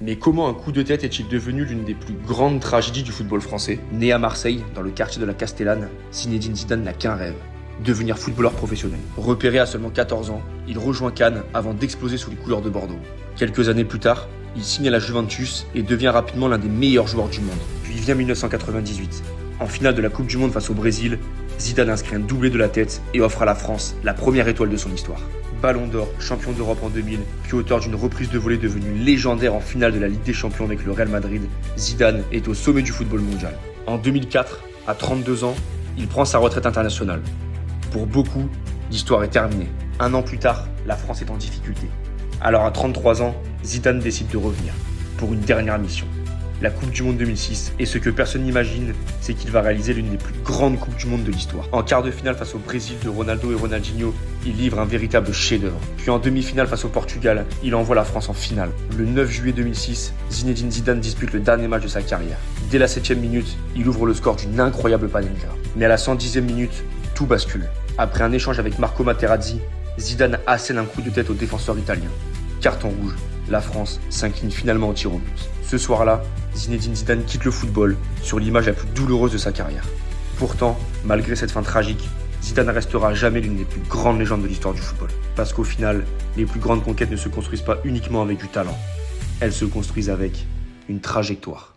Mais comment un coup de tête est-il devenu l'une des plus grandes tragédies du football français? Né à Marseille, dans le quartier de la Castellane, Zinedine Zidane n'a qu'un rêve: devenir footballeur professionnel. Repéré à seulement 14 ans, il rejoint Cannes avant d'exploser sous les couleurs de Bordeaux. Quelques années plus tard, il signe à la Juventus et devient rapidement l'un des meilleurs joueurs du monde. Puis vient 1998. En finale de la Coupe du Monde face au Brésil, Zidane inscrit un doublé de la tête et offre à la France la première étoile de son histoire. Ballon d'or, champion d'Europe en 2000, puis auteur d'une reprise de volée devenue légendaire en finale de la Ligue des Champions avec le Real Madrid, Zidane est au sommet du football mondial. En 2004, à 32 ans, il prend sa retraite internationale. Pour beaucoup, l'histoire est terminée. Un an plus tard, la France est en difficulté. Alors à 33 ans, Zidane décide de revenir pour une dernière mission. La Coupe du Monde 2006, et ce que personne n'imagine, c'est qu'il va réaliser l'une des plus grandes Coupes du Monde de l'histoire. En quart de finale face au Brésil de Ronaldo et Ronaldinho, il livre un véritable chef-d'œuvre. Puis en demi-finale face au Portugal, il envoie la France en finale. Le 9 juillet 2006, Zinedine Zidane dispute le dernier match de sa carrière. Dès la 7e minute, il ouvre le score d'une incroyable panenka. Mais à la 110e minute, tout bascule. Après un échange avec Marco Materazzi, Zidane assène un coup de tête au défenseur italien. Carton rouge, la France s'incline finalement au tir au but. Ce soir-là, Zinedine Zidane quitte le football sur l'image la plus douloureuse de sa carrière. Pourtant, malgré cette fin tragique, Zidane restera jamais l'une des plus grandes légendes de l'histoire du football. Parce qu'au final, les plus grandes conquêtes ne se construisent pas uniquement avec du talent. Elles se construisent avec une trajectoire.